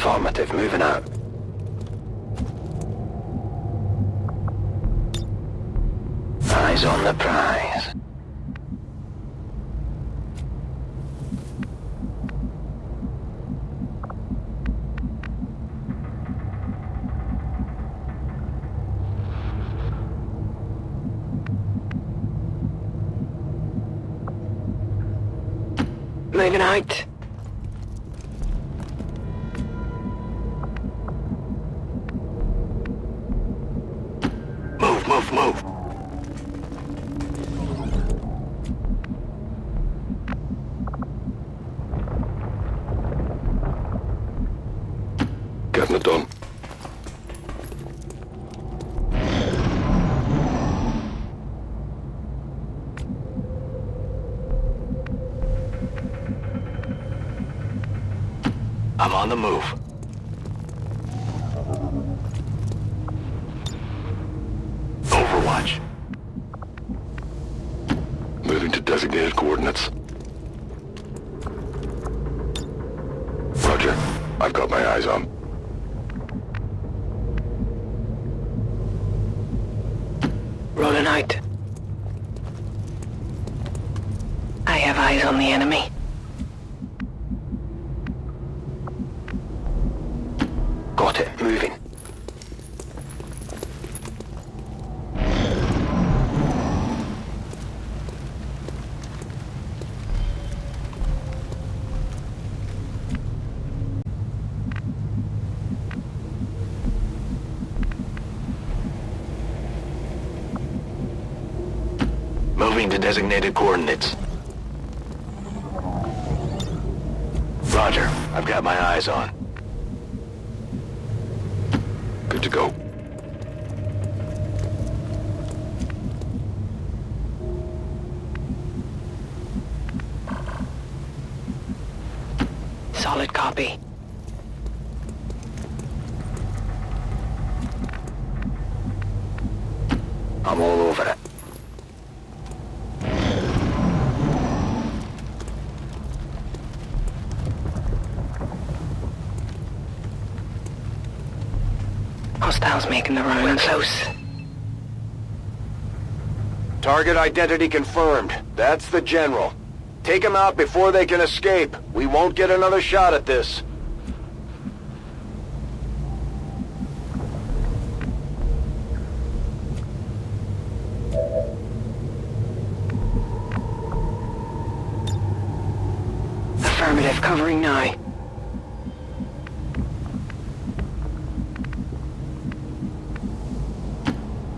Affirmative, moving out. Eyes on the prize. Moving out. Move. Getting it done. I'm on the move. Overwatch. Moving to designated coordinates. Roger. I've got my eyes on. Rolling out. I have eyes on the enemy. Got it. Moving. Moving to designated coordinates. Roger. I've got my eyes on. Good to go. Solid copy. I'm all over it. Hostiles making the rounds. We're close. Target identity confirmed. That's the General. Take him out before they can escape. We won't get another shot at this. Affirmative, covering now.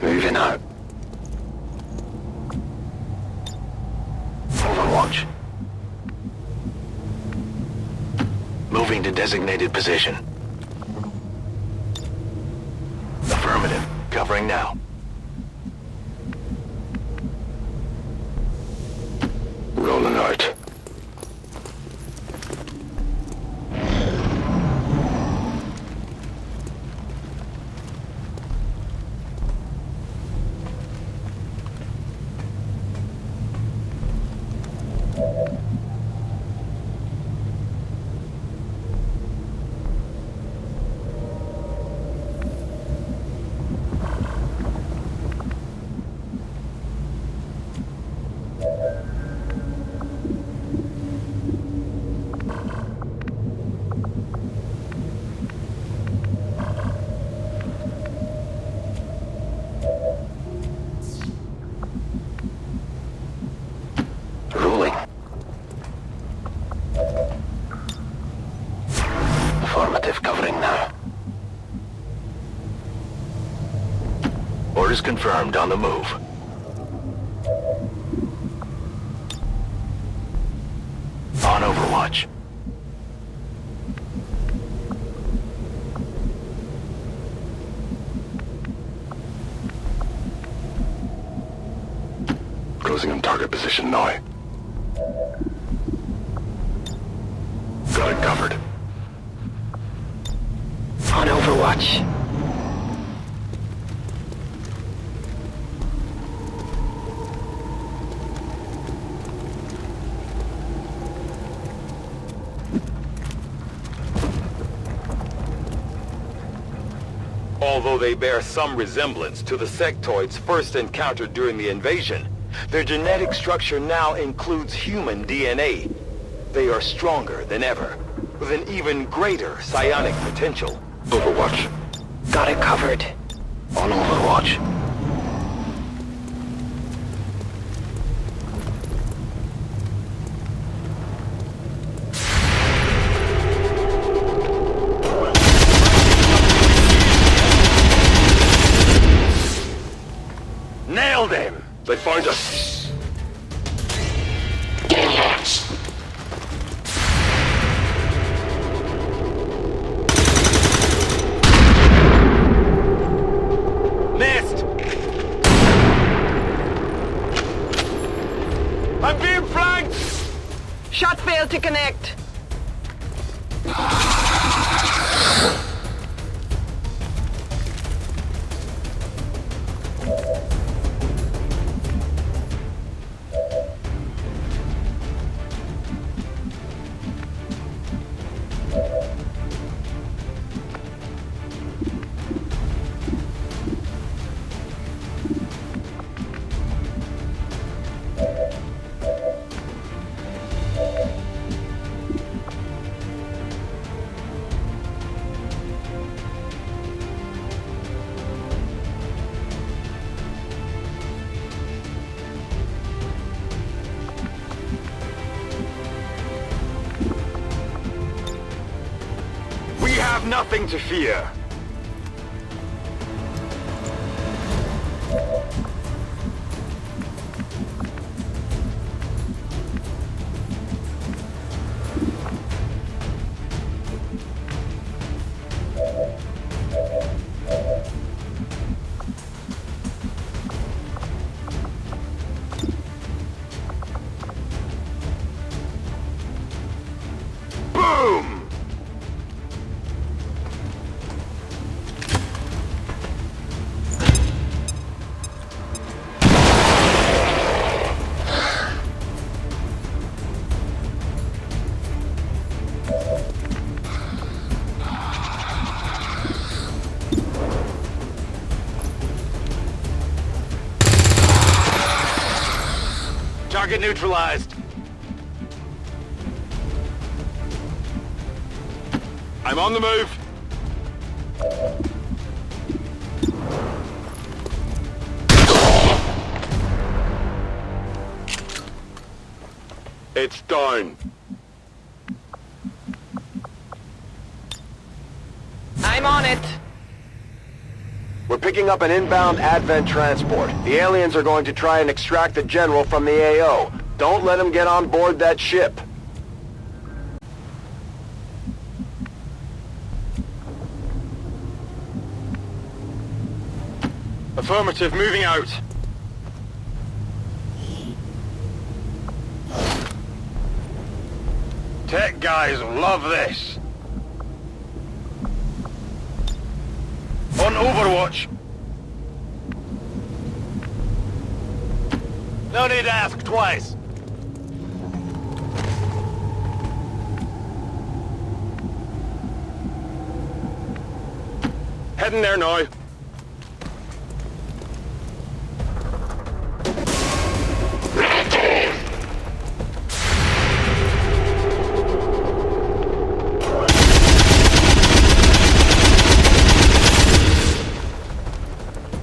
Moving out. Overwatch. Moving to designated position. Affirmative. Covering now. Rolling out. Rolling. Affirmative, covering now. Orders confirmed, on the move. On Overwatch. Closing on target position now. Got it covered. On Overwatch. Although they bear some resemblance to the sectoids first encountered during the invasion, their genetic structure now includes human DNA. They are stronger than ever, with an even greater psionic potential. Overwatch. Got it covered. On Overwatch. Nailed him! They found us. Missed! I'm being flanked! Shot failed to connect. We have nothing to fear. Boom! Target neutralized. I'm on the move. It's down. I'm on it. We're picking up an inbound Advent transport. The aliens are going to try and extract the General from the AO. Don't let them get on board that ship. Affirmative, moving out. Tech guys love this. On Overwatch. No need to ask twice. Heading there now.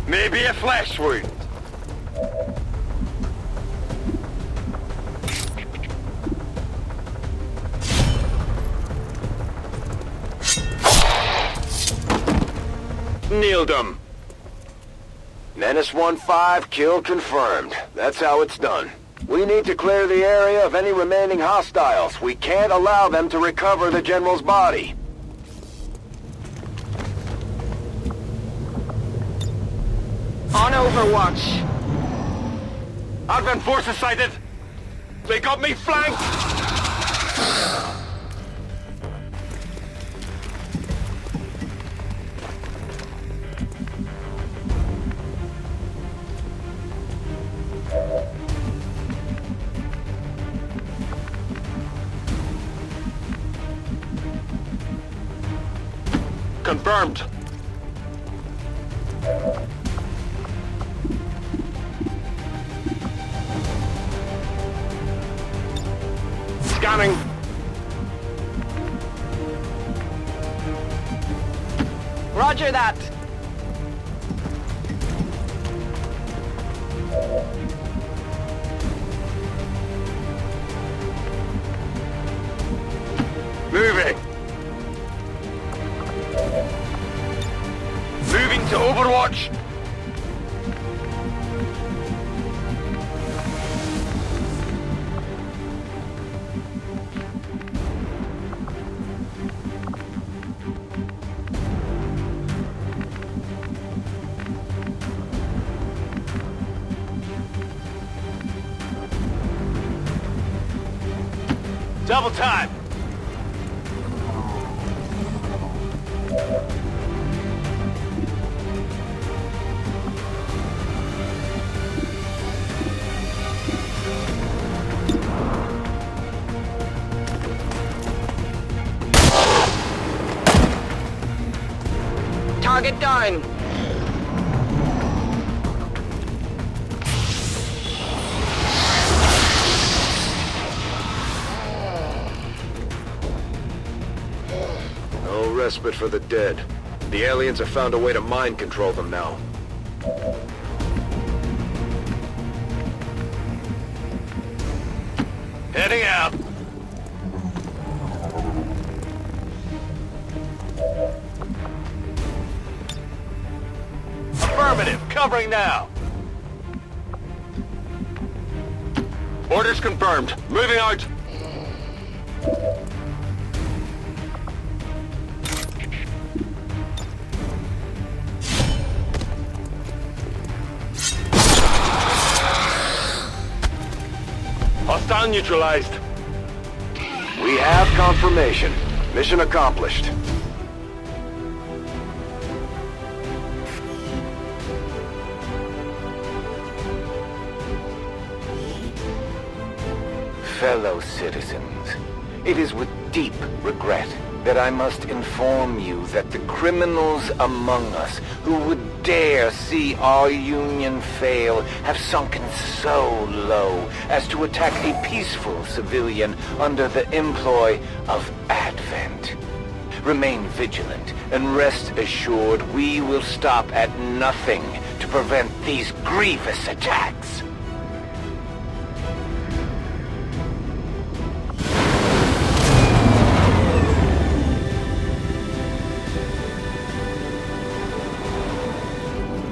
Maybe a flesh wound. Nailed him. Menace 1-5, kill confirmed. That's how it's done. We need to clear the area of any remaining hostiles. We can't allow them to recover the General's body. On Overwatch. Advent forces sighted. They got me flanked. Confirmed. Scanning. Roger that. Moving. Moving to Overwatch. Double time! Target down. No respite for the dead. The aliens have found a way to mind control them now. Heading out. Affirmative, covering now. Orders confirmed. Moving out. Hostile neutralized. We have confirmation. Mission accomplished. Fellow citizens, it is with deep regret that I must inform you that the criminals among us who would dare see our union fail have sunken so low as to attack a peaceful civilian under the employ of Advent. Remain vigilant and rest assured we will stop at nothing to prevent these grievous attacks.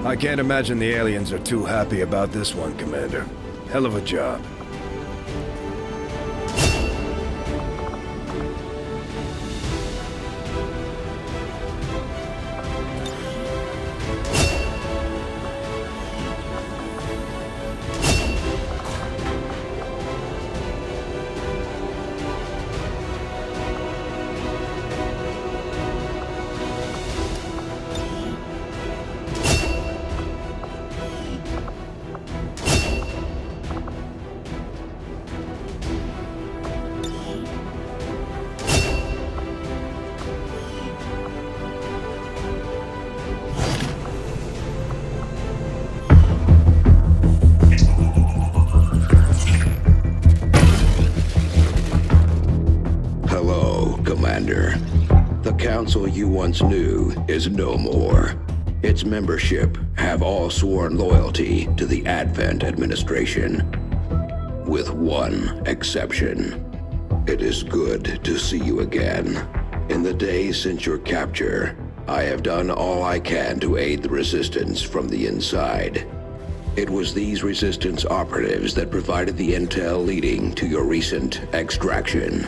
I can't imagine the aliens are too happy about this one, Commander. Hell of a job. Commander. The council you once knew is no more. Its membership have all sworn loyalty to the Advent administration. With one exception. It is good to see you again. In the days since your capture, I have done all I can to aid the resistance from the inside. It was these resistance operatives that provided the intel leading to your recent extraction.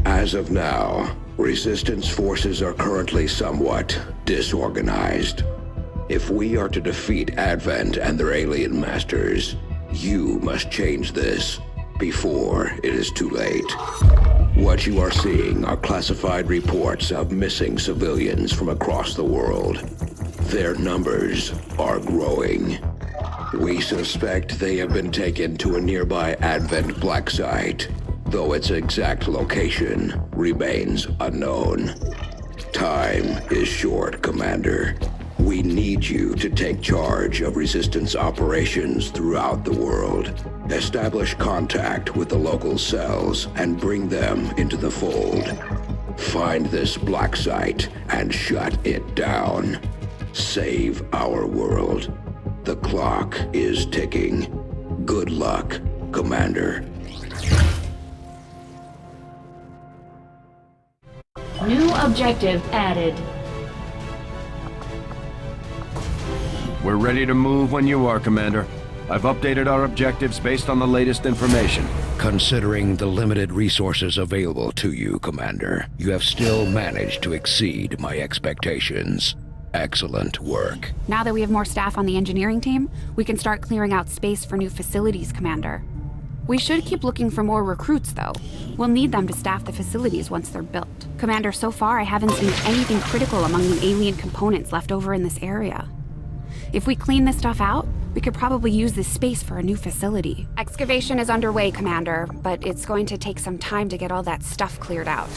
As of now, resistance forces are currently somewhat disorganized. If we are to defeat Advent and their alien masters, you must change this before it is too late. What you are seeing are classified reports of missing civilians from across the world. Their numbers are growing. We suspect they have been taken to a nearby Advent black site, though its exact location remains unknown. Time is short, Commander. We need you to take charge of Resistance operations throughout the world. Establish contact with the local cells and bring them into the fold. Find this black site and shut it down. Save our world. The clock is ticking. Good luck, Commander. New objective added. We're ready to move when you are, Commander. I've updated our objectives based on the latest information. Considering the limited resources available to you, Commander, you have still managed to exceed my expectations. Excellent work. Now that we have more staff on the engineering team, we can start clearing out space for new facilities, Commander. We should keep looking for more recruits, though. We'll need them to staff the facilities once they're built. Commander, so far I haven't seen anything critical among the alien components left over in this area. If we clean this stuff out, we could probably use this space for a new facility. Excavation is underway, Commander, but it's going to take some time to get all that stuff cleared out.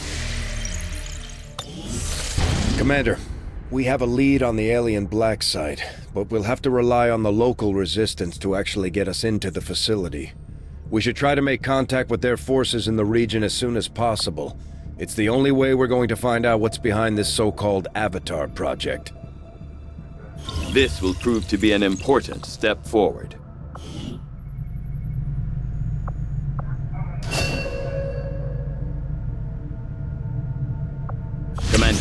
Commander, we have a lead on the alien black site, but we'll have to rely on the local resistance to actually get us into the facility. We should try to make contact with their forces in the region as soon as possible. It's the only way we're going to find out what's behind this so-called Avatar project. This will prove to be an important step forward. Commander,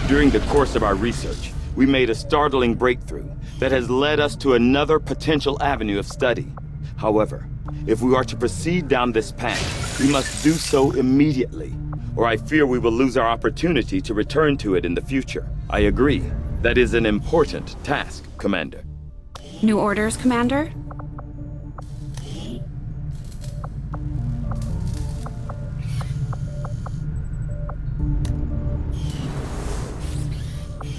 during the course of our research, we made a startling breakthrough that has led us to another potential avenue of study. However, if we are to proceed down this path, we must do so immediately, or I fear we will lose our opportunity to return to it in the future. I agree. That is an important task, Commander. New orders, Commander?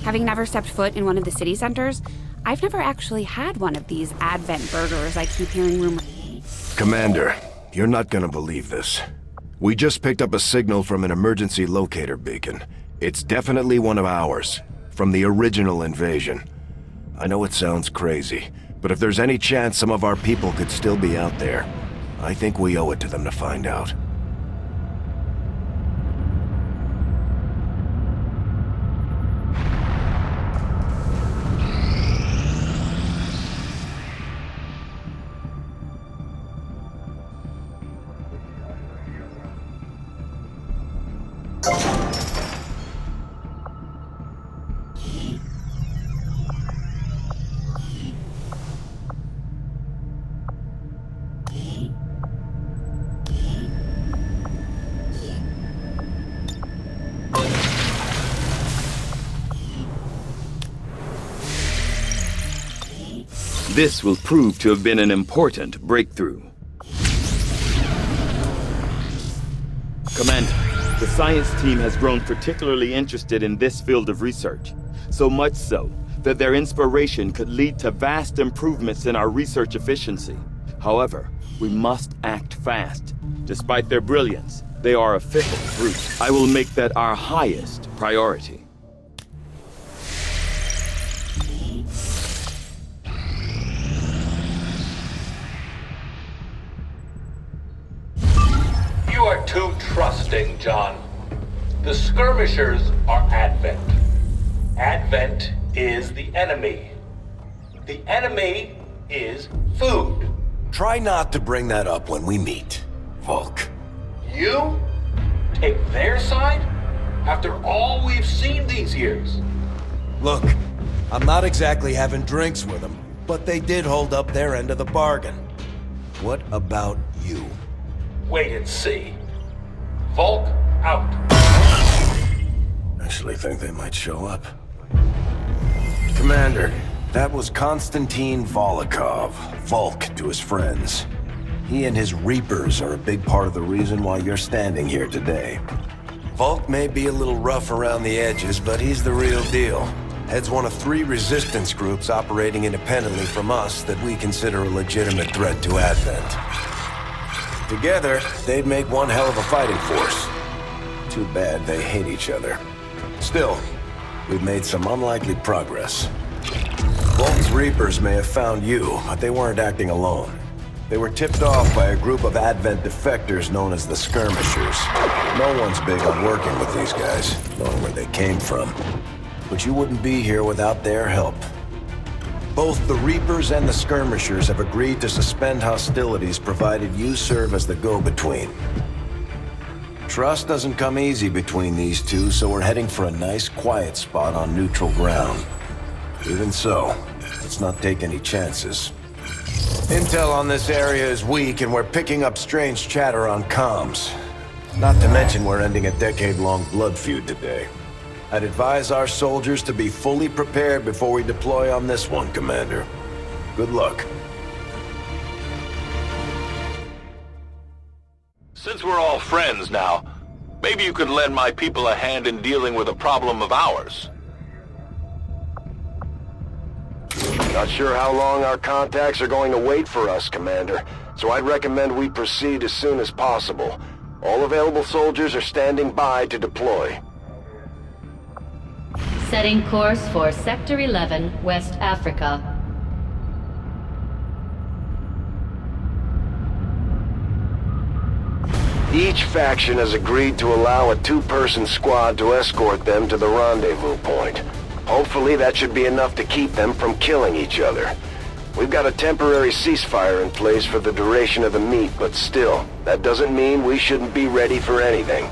Having never stepped foot in one of the city centers, I've never actually had one of these Advent burgers I keep hearing rumors. Commander, you're not gonna believe this. We just picked up a signal from an emergency locator beacon. It's definitely one of ours, from the original invasion. I know it sounds crazy, but if there's any chance some of our people could still be out there, I think we owe it to them to find out. This will prove to have been an important breakthrough. Commander, the science team has grown particularly interested in this field of research, so much so that their inspiration could lead to vast improvements in our research efficiency. However, we must act fast. Despite their brilliance, they are a fickle brute. I will make that our highest priority. You are too trusting, John. The skirmishers are Advent. Advent is the enemy. The enemy is food. Try not to bring that up when we meet, Volk. You take their side after all we've seen these years. Look, I'm not exactly having drinks with them, but they did hold up their end of the bargain. What about you? Wait and see. Volk out. Actually think they might show up. Commander, that was Konstantin Volokov, Volk to his friends. He and his Reapers are a big part of the reason why you're standing here today. Volk may be a little rough around the edges, but he's the real deal. Heads one of 3 resistance groups operating independently from us that we consider a legitimate threat to Advent. Together, they'd make one hell of a fighting force. Too bad they hate each other. Still, we've made some unlikely progress. Volk's Reapers may have found you, but they weren't acting alone. They were tipped off by a group of Advent defectors known as the Skirmishers. No one's big on working with these guys, knowing where they came from. But you wouldn't be here without their help. Both the Reapers and the Skirmishers have agreed to suspend hostilities provided you serve as the go-between. Trust doesn't come easy between these two, so we're heading for a nice, quiet spot on neutral ground. Even so, let's not take any chances. Intel on this area is weak, and we're picking up strange chatter on comms. Not to mention we're ending a decade-long blood feud today. I'd advise our soldiers to be fully prepared before we deploy on this one, Commander. Good luck. Since we're all friends now, maybe you could lend my people a hand in dealing with a problem of ours. Not sure how long our contacts are going to wait for us, Commander, so I'd recommend we proceed as soon as possible. All available soldiers are standing by to deploy. Setting course for Sector 11, West Africa. Each faction has agreed to allow a two-person squad to escort them to the rendezvous point. Hopefully that should be enough to keep them from killing each other. We've got a temporary ceasefire in place for the duration of the meet, but still, that doesn't mean we shouldn't be ready for anything.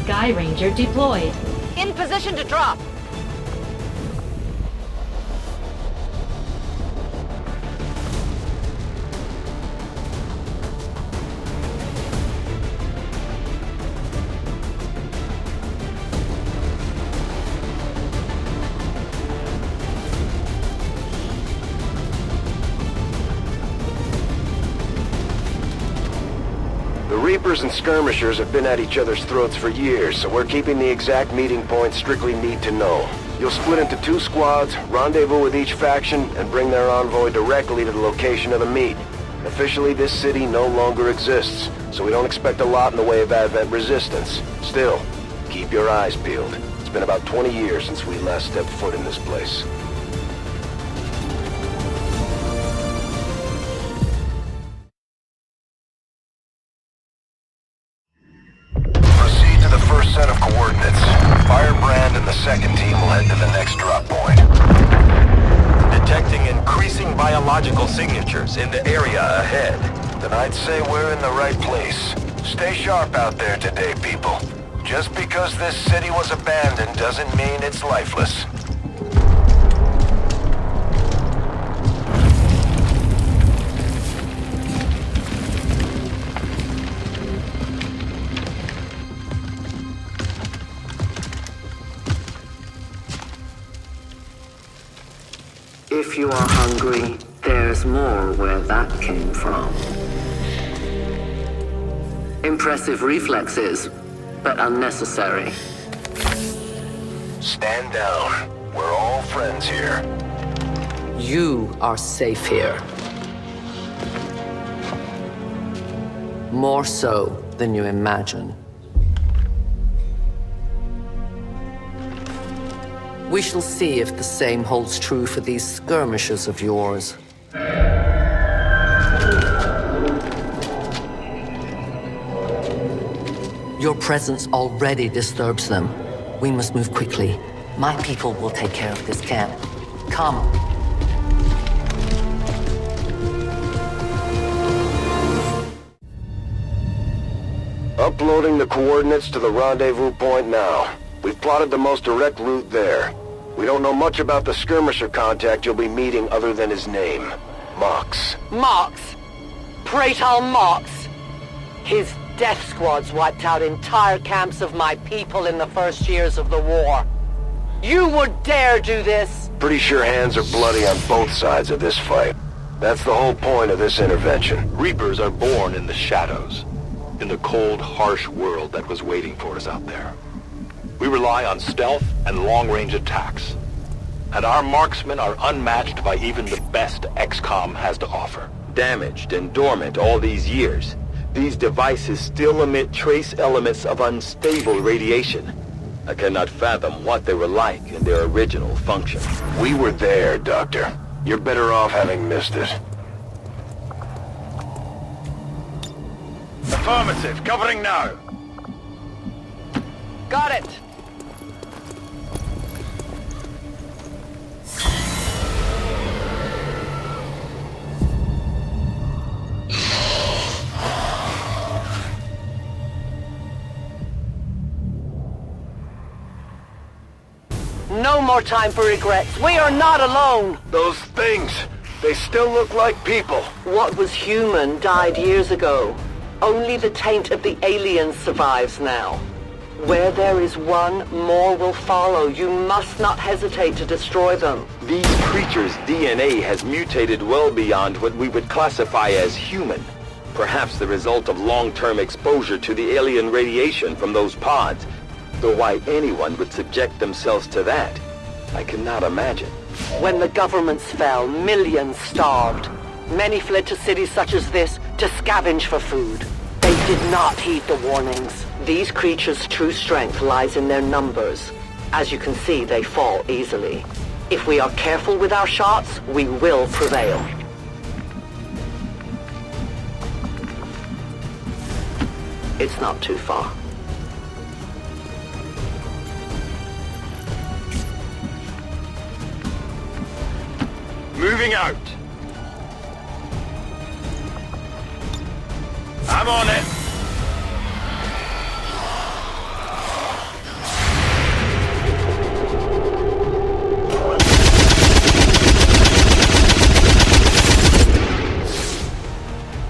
Sky Ranger deployed. In position to drop. The Reapers and Skirmishers have been at each other's throats for years, so we're keeping the exact meeting point strictly need to know. You'll split into two squads, rendezvous with each faction, and bring their envoy directly to the location of the meet. Officially, this city no longer exists, so we don't expect a lot in the way of Advent resistance. Still, keep your eyes peeled. It's been about 20 years since we last stepped foot in this place. Proceed to the first set of coordinates. Firebrand and the second team will head to the next drop point. Detecting increasing biological signatures in the area ahead. Then I'd say we're in the right place. Stay sharp out there today, people. Just because this city was abandoned doesn't mean it's lifeless. If you are hungry, there's more where that came from. Impressive reflexes, but unnecessary. Stand down. We're all friends here. You are safe here. More so than you imagine. We shall see if the same holds true for these skirmishers of yours. Your presence already disturbs them. We must move quickly. My people will take care of this camp. Come. Uploading the coordinates to the rendezvous point now. We've plotted the most direct route there. We don't know much about the skirmisher contact you'll be meeting other than his name. Mox. Mox? Praetor Mox? His death squads wiped out entire camps of my people in the first years of the war. You would dare do this? Pretty sure hands are bloody on both sides of this fight. That's the whole point of this intervention. Reapers are born in the shadows, in the cold, harsh world that was waiting for us out there. We rely on stealth and long-range attacks, and our marksmen are unmatched by even the best XCOM has to offer. Damaged and dormant all these years, these devices still emit trace elements of unstable radiation. I cannot fathom what they were like in their original function. We were there, Doctor. You're better off having missed it. Affirmative, covering now. Got it. No more time for regrets. We are not alone. Those things, they still look like people. What was human died years ago. Only the taint of the aliens survives now. Where there is one, more will follow. You must not hesitate to destroy them. These creatures' DNA has mutated well beyond what we would classify as human. Perhaps the result of long-term exposure to the alien radiation from those pods. Though why anyone would subject themselves to that, I cannot imagine. When the governments fell, millions starved. Many fled to cities such as this to scavenge for food. They did not heed the warnings. These creatures' true strength lies in their numbers. As you can see, they fall easily. If we are careful with our shots, we will prevail. It's not too far. Moving out. I'm on it.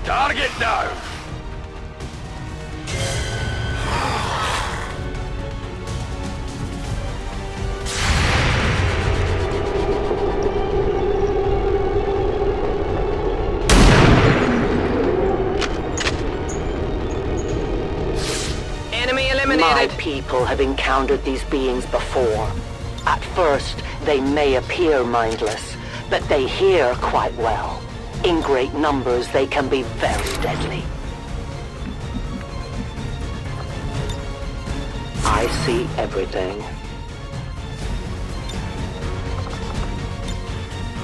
Target down. My people have encountered these beings before. At first, they may appear mindless, but they hear quite well. In great numbers, they can be very deadly. I see everything.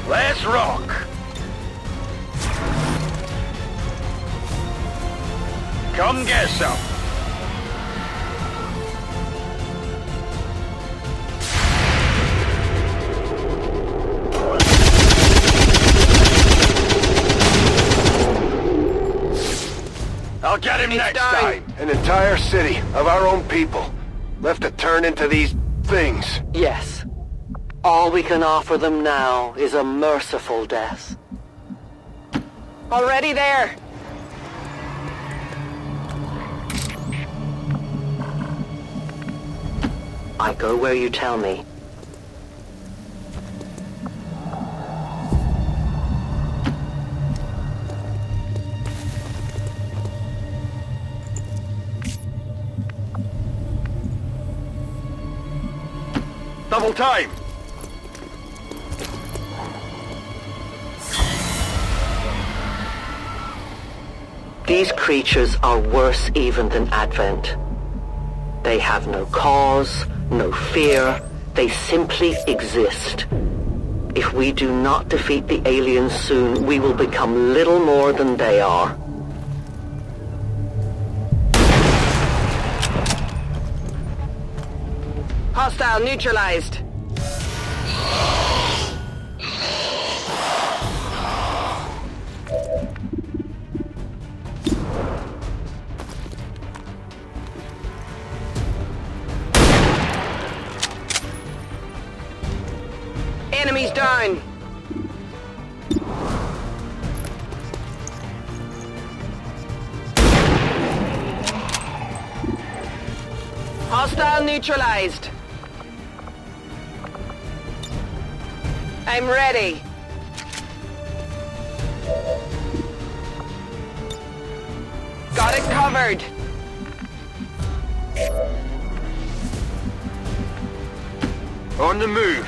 Let's rock! Come get some! I'll get him next time! An entire city of our own people left to turn into these things. Yes. All we can offer them now is a merciful death. Already there! I go where you tell me. Double time! These creatures are worse even than Advent. They have no cause, no fear. They simply exist. If we do not defeat the aliens soon, we will become little more than they are. Hostile neutralized. Enemies down. Hostile neutralized. I'm ready. Got it covered. On the move.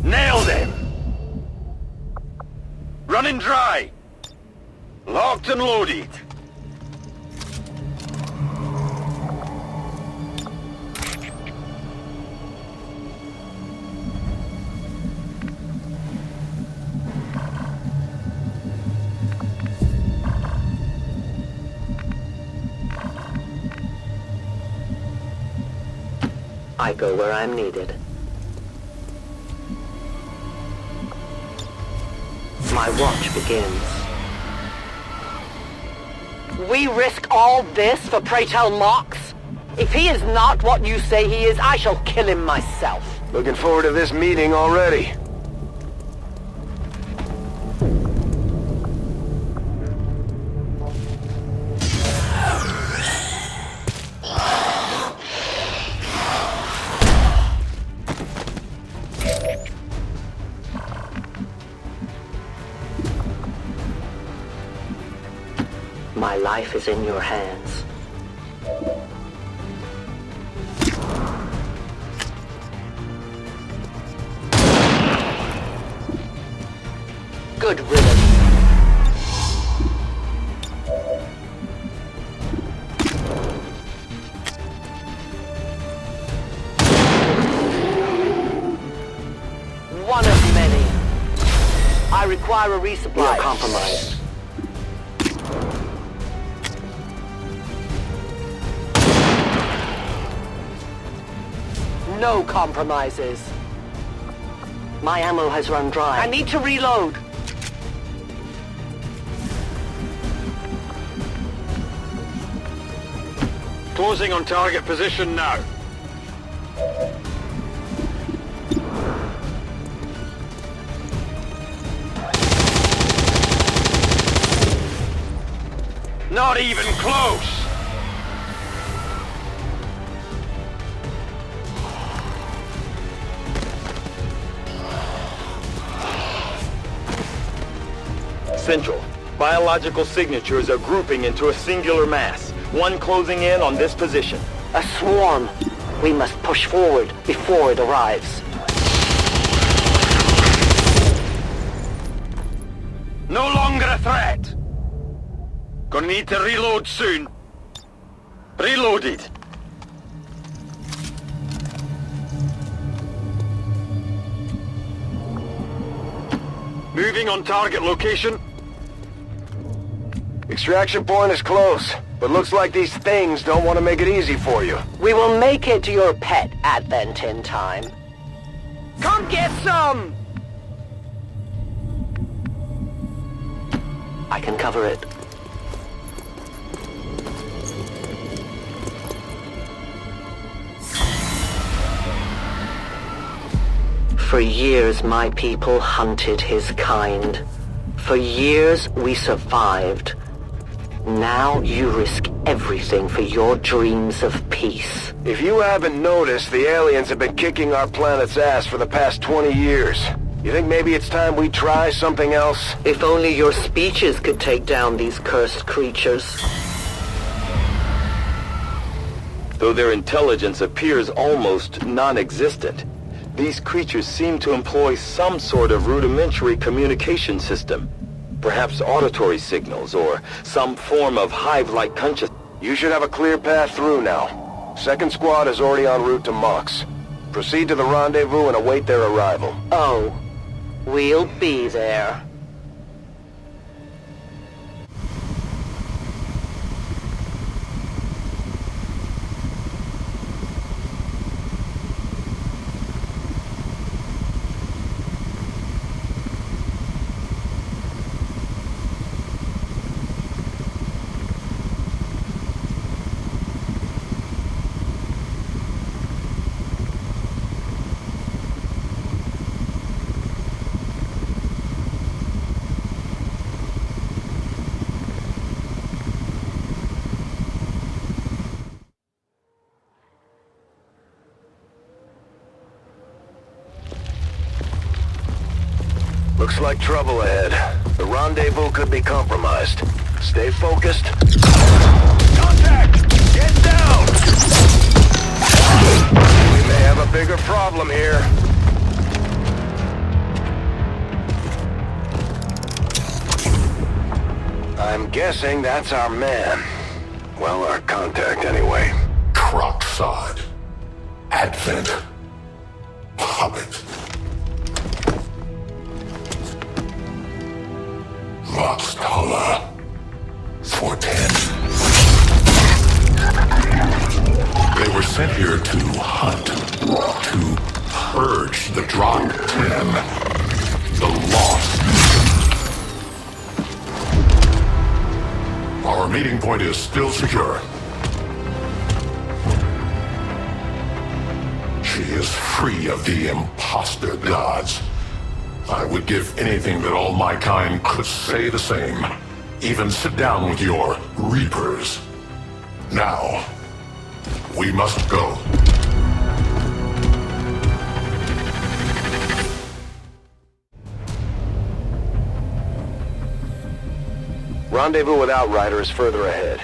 Nail them! Running dry! Locked and loaded. I go where I'm needed. My watch begins. We risk all this for pray tell Mox? If he is not what you say he is, I shall kill him myself. Looking forward to this meeting already. My life is in your hands. Good riddance. One of many. I require a resupply. We are compromised. No compromises. My ammo has run dry. I need to reload. Closing on target position now. Not even close! Central. Biological signatures are grouping into a singular mass. One closing in on this position. A swarm. We must push forward before it arrives. No longer a threat. Gonna need to reload soon. Reloaded. Moving on target location. Extraction point is close, but looks like these things don't want to make it easy for you. We will make it to your pet advent in time. Come get some! I can cover it. For years, my people hunted his kind. For years, we survived. Now you risk everything for your dreams of peace. If you haven't noticed, the aliens have been kicking our planet's ass for the past 20 years. You think maybe it's time we try something else? If only your speeches could take down these cursed creatures. Though their intelligence appears almost non-existent, these creatures seem to employ some sort of rudimentary communication system. Perhaps auditory signals or some form of hive-like consciousness. You should have a clear path through now. Second squad is already en route to Mox. Proceed to the rendezvous and await their arrival. Oh, we'll be there. Looks like trouble ahead. The rendezvous could be compromised. Stay focused. Contact! Get down! We may have a bigger problem here. I'm guessing that's our man. Well, our contact anyway. Crocksod. Advent. Hobbit. Voxtala. 410. They were sent here to hunt, to purge the Drop 10, the Lost. Our meeting point is still secure. She is free of the imposter gods. I would give anything that all my kind could say the same. Even sit down with your Reapers. Now, we must go. Rendezvous with Outrider is further ahead.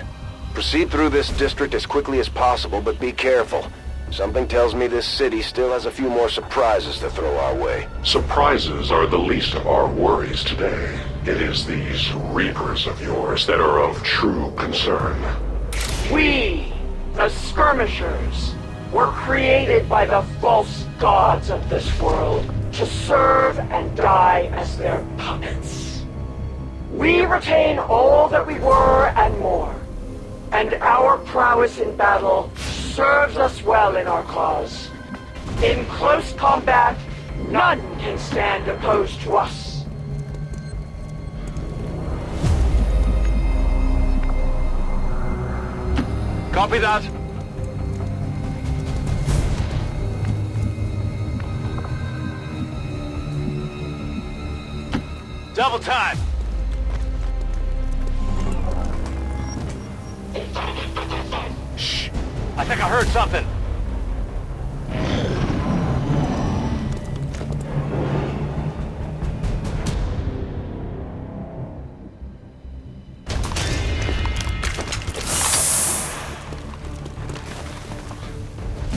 Proceed through this district as quickly as possible, but be careful. Something tells me this city still has a few more surprises to throw our way. Surprises are the least of our worries today. It is these Reapers of yours that are of true concern. We, the Skirmishers, were created by the false gods of this world to serve and die as their puppets. We retain all that we were and more, and our prowess in battle serves us well in our cause. In close combat, none can stand opposed to us. Copy that. Double time. Shh. I think I heard something.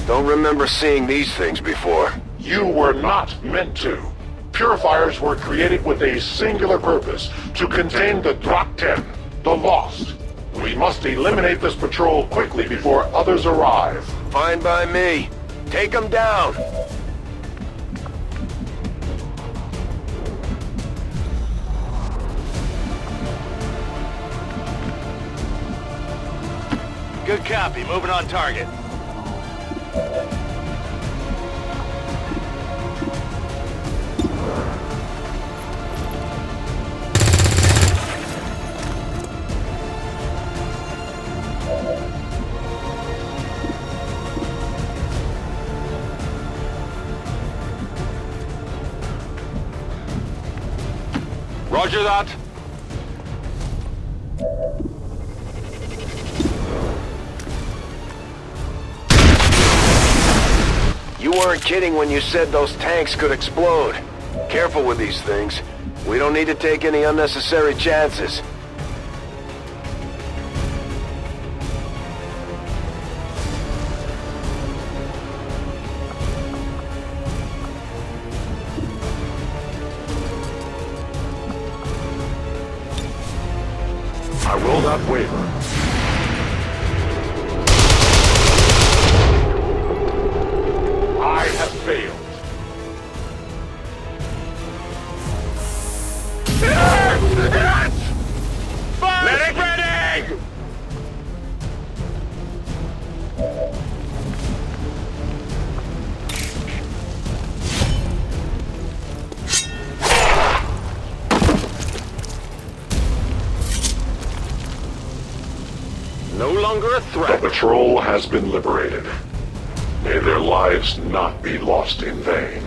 Don't remember seeing these things before. You were not meant to. Purifiers were created with a singular purpose, to contain the Drop 10, the Lost. We must eliminate this patrol quickly before others arrive. Fine by me. Take them down. Good copy. Moving on target. Roger that. You weren't kidding when you said those tanks could explode. Careful with these things. We don't need to take any unnecessary chances. I will not waver. I have failed. Medic ready! No longer a threat. The patrol has been liberated. May their lives not be lost in vain.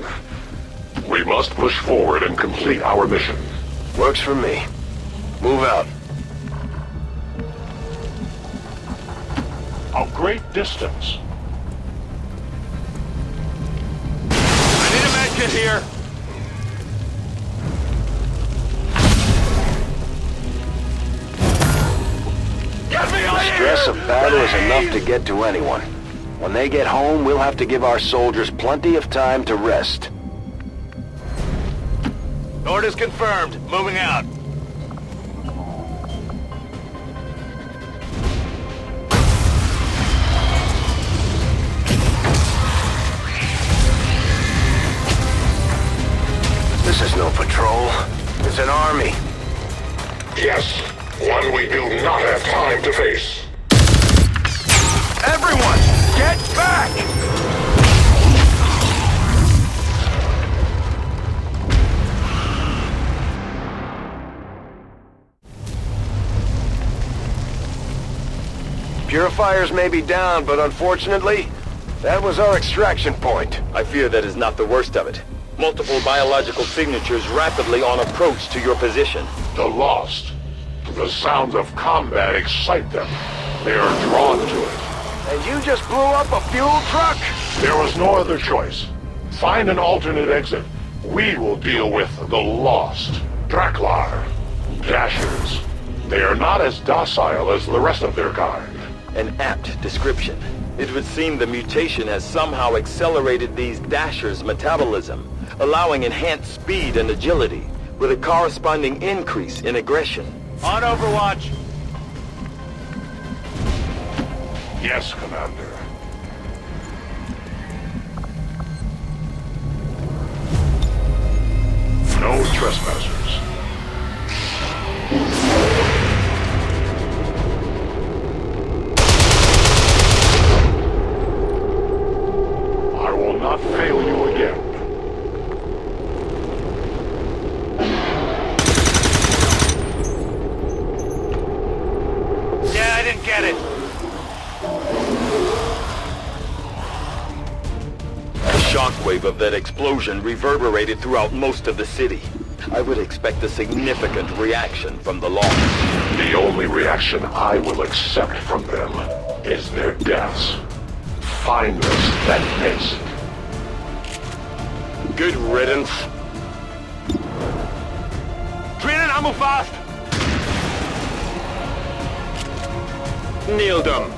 We must push forward and complete our mission. Works for me. Move out. A great distance. I need a medkit here. Get me The stress of battle is enough to get to anyone. When they get home, we'll have to give our soldiers plenty of time to rest. Orders confirmed. Moving out. This is no patrol. It's an army. Yes, one we do not have time to face. Everyone, get back! Purifiers may be down, but unfortunately, that was our extraction point. I fear that is not the worst of it. Multiple biological signatures rapidly on approach to your position. The lost. The sounds of combat excite them. They are drawn to it. And you just blew up a fuel truck? There was no other choice. Find an alternate exit. We will deal with the lost. Draklar. Dashers. They are not as docile as the rest of their kind. An apt description. It would seem the mutation has somehow accelerated these Dashers' metabolism, allowing enhanced speed and agility, with a corresponding increase in aggression. On Overwatch! Yes, Commander. No trespassers. I will not fail you again. Yeah, I didn't get it. The shockwave of that explosion reverberated throughout most of the city. I would expect a significant reaction from the lost. The only reaction I will accept from them is their deaths. Find us that base. Good riddance. Drinnen, ammo fast! Nailed them.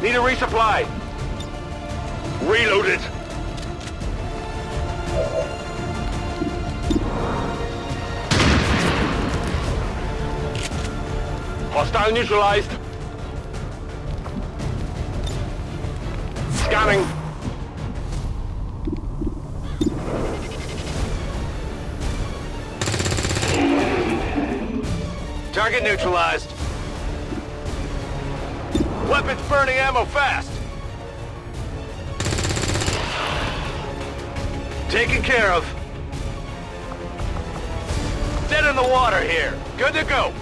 Need a resupply. Reloaded. Hostile neutralized. Scanning. Target neutralized. Weapons burning ammo fast. Taken care of. Dead in the water here. Good to go.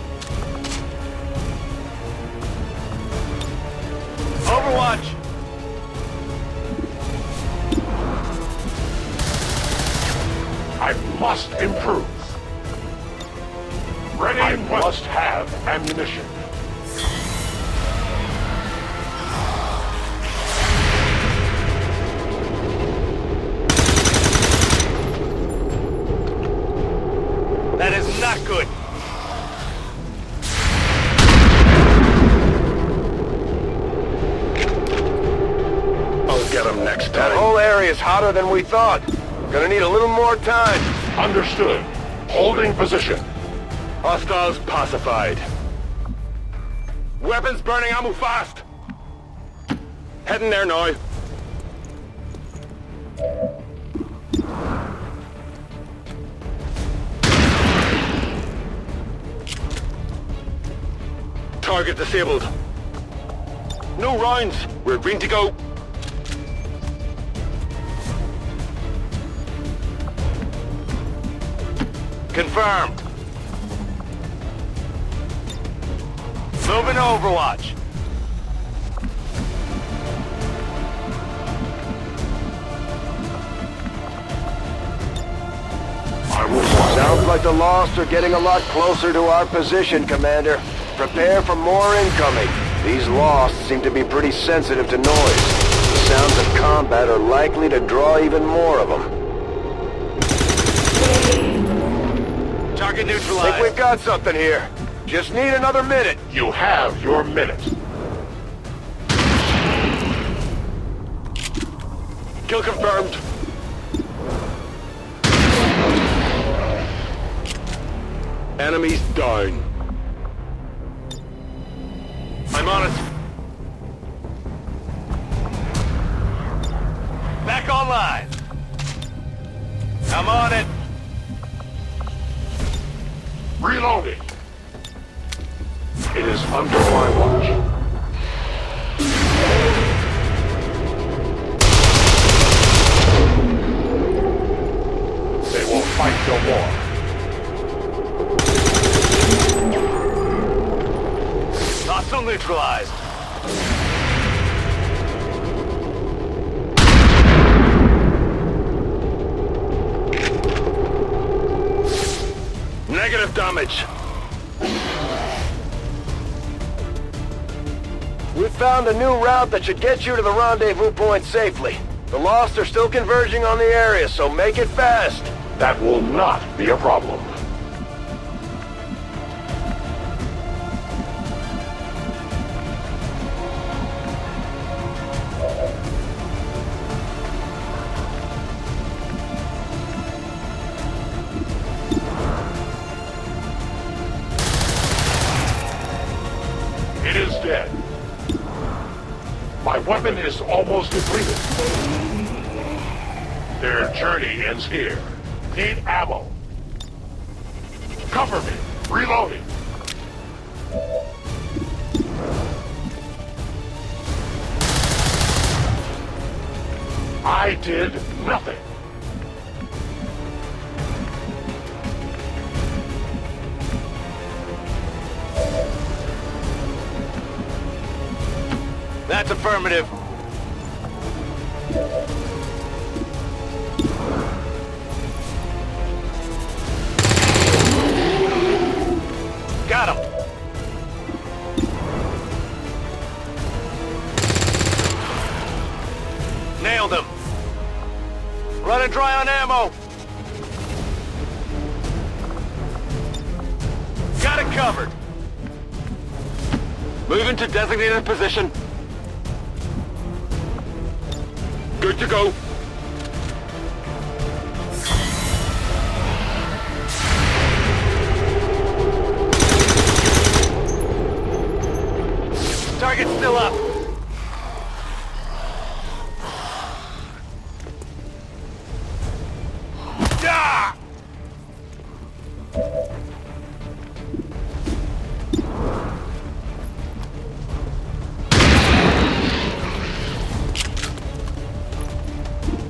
Overwatch. I must improve. Ready? I must have ammunition. That is not good. I'll get him next time. That whole area's hotter than we thought. Gonna need a little more time. Understood. Holding position. Hostiles pacified. Weapons burning ammo fast! Heading there now. Target disabled. No rounds. We're green to go. Confirmed. Moving to Overwatch. Sounds like the Lost are getting a lot closer to our position, Commander. Prepare for more incoming. These Lost seem to be pretty sensitive to noise. The sounds of combat are likely to draw even more of them. Target neutralized. Think we've got something here. Just need another minute. You have your minute. Kill confirmed. Enemies down. I'm on it. Back online. I'm on it. Reloading. It is under my watch. They will fight no more. Hostile neutralized. Negative damage. We've found a new route that should get you to the rendezvous point safely. The Lost are still converging on the area, so make it fast. That will not be a problem. It is dead. My weapon is almost depleted. Their journey ends here. Need ammo. Cover me. Reloading. I did nothing. That's affirmative. Got him. Nailed him. Running dry on ammo. Got it covered. Moving to designated position. Good to go. Target's still up. Ah!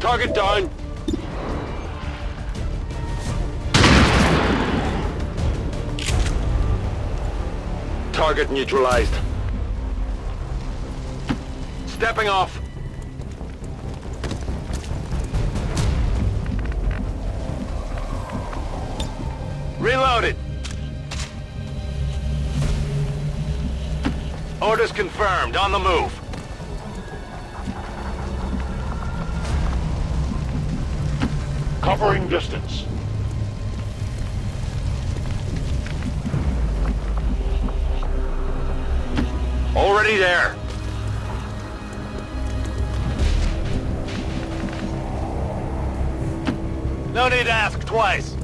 Target down. Target neutralized. Stepping off. Reloaded. Orders confirmed. On the move. Covering distance. Already there. No need to ask twice.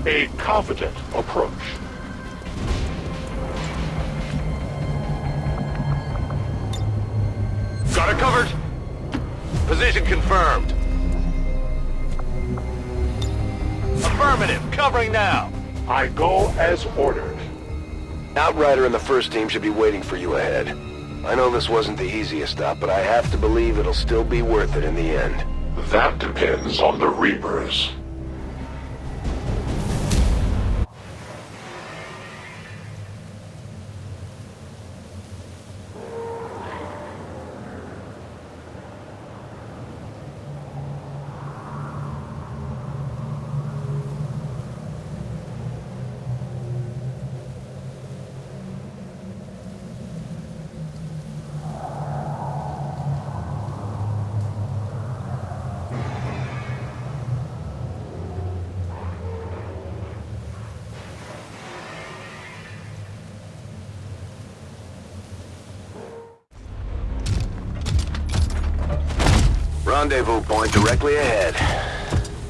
A confident approach. Got it covered. Position confirmed. Affirmative. Covering now. I go as ordered. Outrider and the first team should be waiting for you ahead. I know this wasn't the easiest stop, but I have to believe it'll still be worth it in the end. That depends on the Reapers. Rendezvous point directly ahead.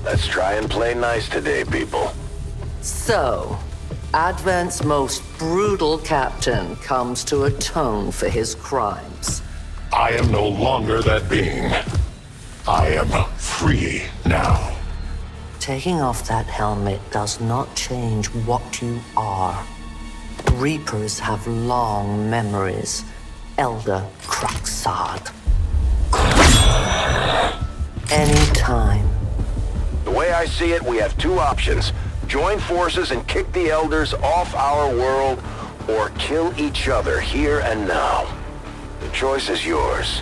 Let's try and play nice today, people. So, Advent's most brutal captain comes to atone for his crimes. I am no longer that being. I am free now. Taking off that helmet does not change what you are. Reapers have long memories. Elder Craxard. Anytime. The way I see it, we have two options. Join forces and kick the Elders off our world, or kill each other here and now. The choice is yours.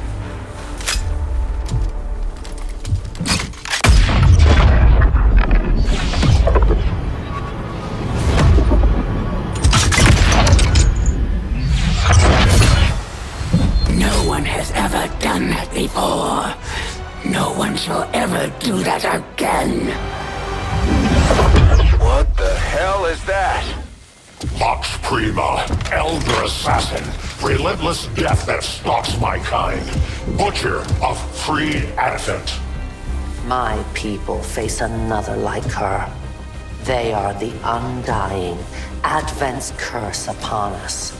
No one has ever done that before. No one shall ever do that again. What the hell is that? Vox Prima, Elder Assassin, relentless death that stalks my kind, Butcher of Free Advent. My people face another like her. They are the undying, Advent's curse upon us.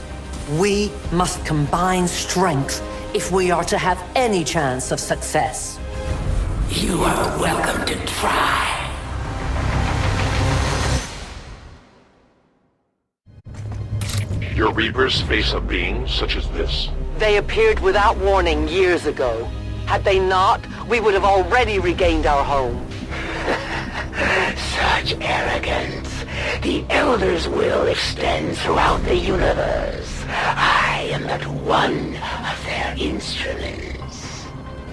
We must combine strength if we are to have any chance of success. You are welcome to try. Your Reapers face a being such as this? They appeared without warning years ago. Had they not, we would have already regained our home. Such arrogance. The Elder's will extends throughout the universe. I am but one of their instruments.